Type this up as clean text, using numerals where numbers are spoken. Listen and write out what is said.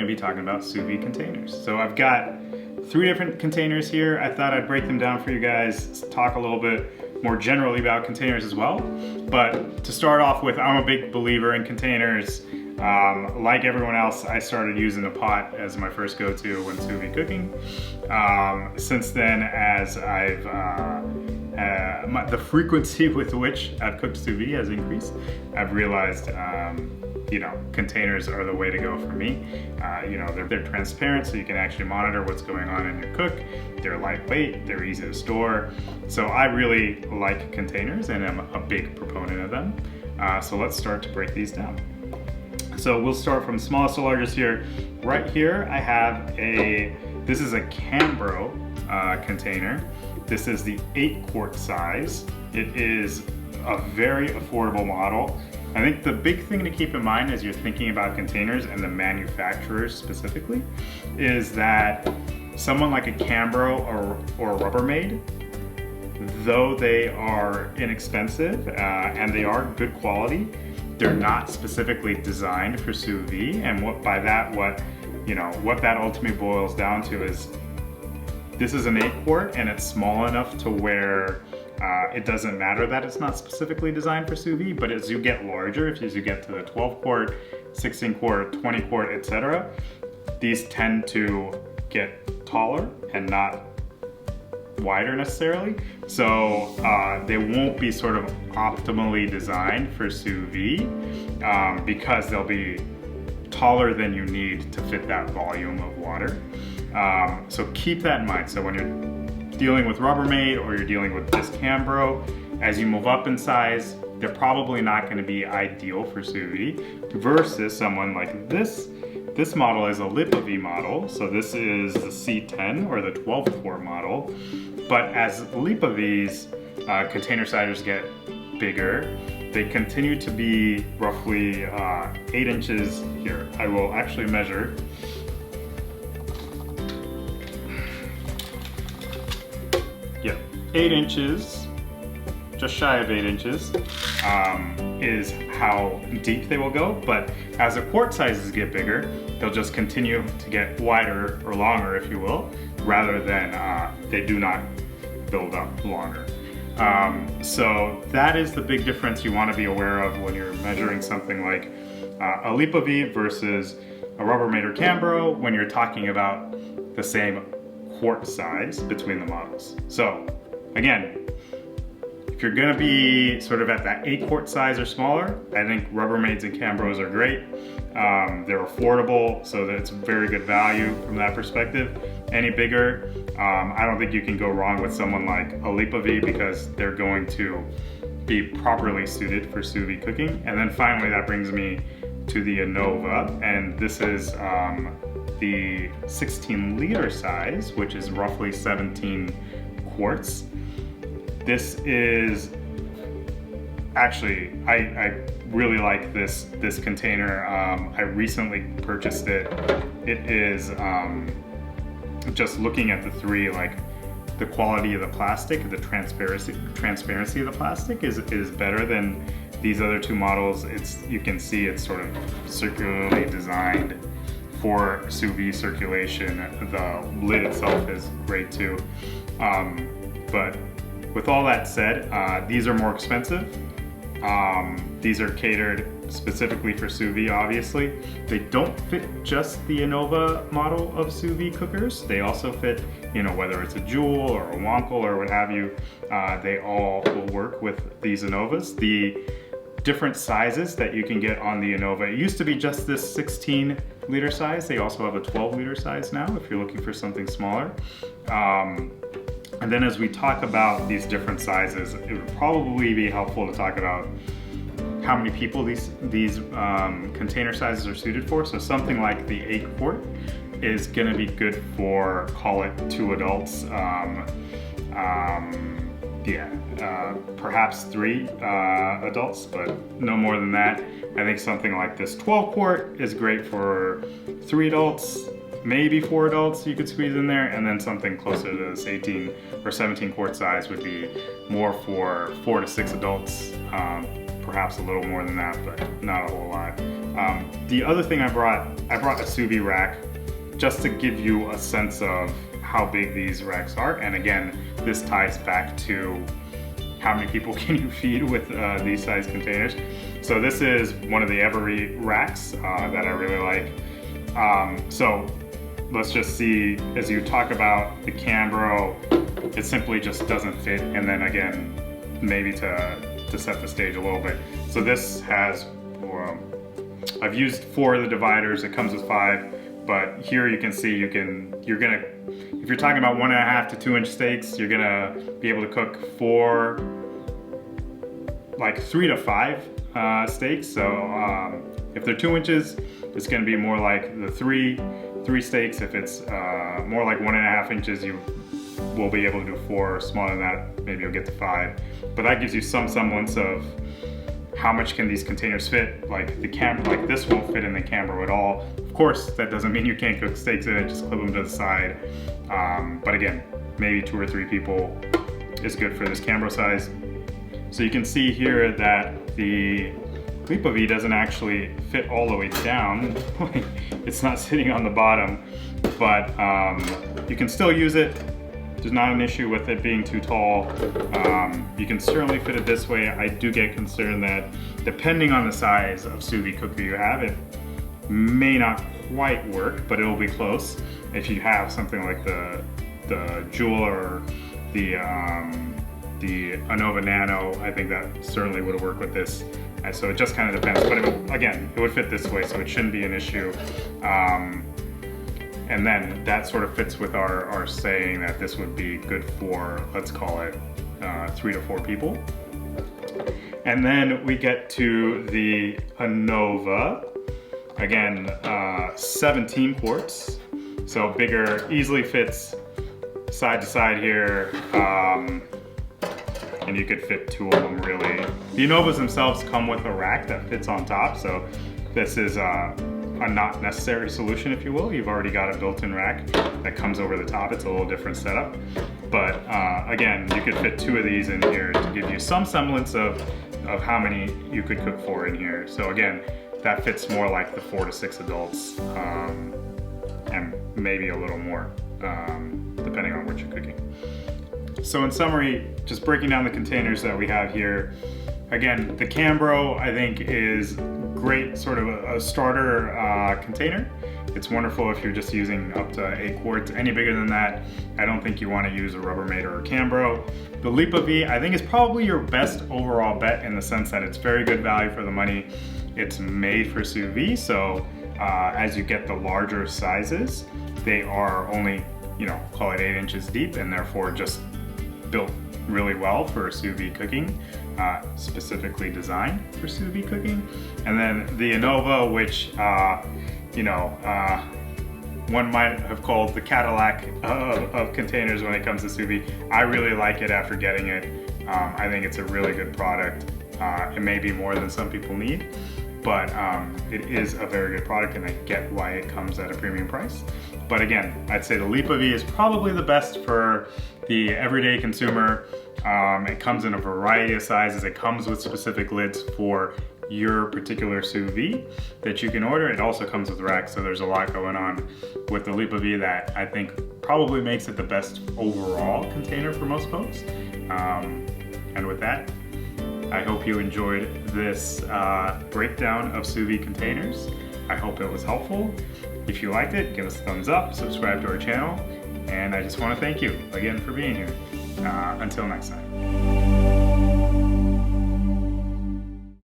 be talking about sous vide containers. So I've got 3 different containers here. I thought I'd break them down for you guys, talk a little bit more generally about containers as well. But to start off with, I'm a big believer in containers. Like everyone else, I started using a pot as my first go-to when sous vide cooking. Since then, as I've the frequency with which I've cooked sous vide has increased, I've realized containers are the way to go for me. They're transparent, so you can actually monitor what's going on in your cook. They're lightweight, they're easy to store. So I really like containers and I'm a big proponent of them. So let's start to break these down. So we'll start from smallest to largest here. Right here I have this is a Cambro container. This is the 8-quart size. It is a very affordable model. I think the big thing to keep in mind as you're thinking about containers and the manufacturers specifically is that someone like a Cambro or a Rubbermaid, though they are inexpensive and they are good quality, they're not specifically designed for sous vide. And what that ultimately boils down to is this is an 8-quart and it's small enough to where it doesn't matter that it's not specifically designed for sous vide, but as you get larger, as you get to the 12-quart, 16-quart, 20-quart, etc., these tend to get taller and not wider necessarily. So they won't be sort of optimally designed for sous vide because they'll be taller than you need to fit that volume of water. So keep that in mind. So when you're dealing with Rubbermaid or you're dealing with this Cambro, as you move up in size, they're probably not going to be ideal for sous vide versus someone like this. This model is a LIPAVI model, so this is the C10 or the 12-quart model. But as LIPAVI's container sizes get bigger, they continue to be roughly 8 inches here. I will actually measure. Yeah, 8 inches, just shy of 8 inches, is how deep they will go. But as the quart sizes get bigger, they'll just continue to get wider or longer, if you will, rather than they do not build up longer. So that is the big difference you want to be aware of when you're measuring something like a LIPAVI versus a Rubbermaid or Cambro when you're talking about the same quart size between the models. So again, if you're gonna be sort of at that 8-quart size or smaller, I think Rubbermaids and Cambros are great. They're affordable, so that's very good value from that perspective. Any bigger, I don't think you can go wrong with someone like a LIPAVI because they're going to be properly suited for sous vide cooking. And then finally, that brings me to the Anova, and this is the 16-liter size, which is roughly 17 quarts. This is actually, I really like this container. I recently purchased it. It is just looking at the 3, like the quality of the plastic, the transparency of the plastic is better than these other 2 models. You can see it's sort of circularly designed for sous vide circulation. The lid itself is great too. But with all that said, these are more expensive. These are catered specifically for sous vide, obviously. They don't fit just the Anova model of sous vide cookers. They also fit, whether it's a Joule or a Wankel or what have you, they all will work with these Anovas. The different sizes that you can get on the Anova, it used to be just this 16-liter size. They also have a 12-liter size now if you're looking for something smaller. And then as we talk about these different sizes, it would probably be helpful to talk about how many people these container sizes are suited for. So something like the 8-quart is gonna be good for, call it 2 adults, perhaps 3 adults, but no more than that. I think something like this 12-quart is great for 3 adults, maybe 4 adults you could squeeze in there, and then something closer to this 18 or 17-quart size would be more for 4 to 6 adults, perhaps a little more than that, but not a whole lot. The other thing I brought a sous vide rack just to give you a sense of how big these racks are. And again, this ties back to how many people can you feed with these size containers. So this is one of the Every racks that I really like. So let's just see, as you talk about the Cambro, it simply just doesn't fit. And then again, maybe to set the stage a little bit. So this has, I've used 4 of the dividers, it comes with 5, but here you can see if you're talking about 1.5 to 2 inch steaks, you're gonna be able to cook 3 to 5 steaks. So if they're 2 inches, it's gonna be more like the three steaks. If it's more like 1.5 inches, you will be able to do 4. Smaller than that, maybe you'll get to 5. But that gives you some semblance of how much can these containers fit. Like the Cambro, like this won't fit in the Cambro at all. Of course, that doesn't mean you can't cook steaks in it, just clip them to the side. But again, maybe 2 or 3 people is good for this Cambro size. So you can see here that the LIPAVI doesn't actually fit all the way down. It's not sitting on the bottom, but you can still use it. There's not an issue with it being too tall. You can certainly fit it this way. I do get concerned that depending on the size of sous vide cooker you have, it may not quite work, but it'll be close. If you have something like the Jewel or the Anova Nano, I think that certainly would work with this. So it just kind of depends, but again, it would fit this way, so it shouldn't be an issue. And then that sort of fits with our saying that this would be good for, let's call it 3 to 4 people. And then we get to the Anova. Again, 17 quarts, so bigger, easily fits side to side here. And you could fit 2 of them really. The Anovas themselves come with a rack that fits on top, so this is a not necessary solution, if you will. You've already got a built-in rack that comes over the top. It's a little different setup. But again, you could fit 2 of these in here to give you some semblance of how many you could cook for in here. So again, that fits more like the 4 to 6 adults, and maybe a little more, depending on what you're cooking. So in summary, just breaking down the containers that we have here. Again, the Cambro, I think, is great, sort of a starter container. It's wonderful if you're just using up to 8 quarts. Any bigger than that, I don't think you want to use a Rubbermaid or a Cambro. The LIPAVI, I think, is probably your best overall bet in the sense that it's very good value for the money. It's made for sous vide, so as you get the larger sizes, they are only, call it 8 inches deep, and therefore just built really well for sous vide cooking, specifically designed for sous vide cooking. And then the Anova, which one might have called the Cadillac of containers when it comes to sous vide. I really like it after getting it. I think it's a really good product. It may be more than some people need, but it is a very good product, and I get why it comes at a premium price. But again, I'd say the LIPAVI is probably the best for the everyday consumer. It comes in a variety of sizes. It comes with specific lids for your particular sous vide that you can order. It also comes with racks, so there's a lot going on with the LIPAVI that I think probably makes it the best overall container for most folks. And with that, I hope you enjoyed this breakdown of sous vide containers. I hope it was helpful. If you liked it, give us a thumbs up, subscribe to our channel, and I just want to thank you again for being here. Until next time.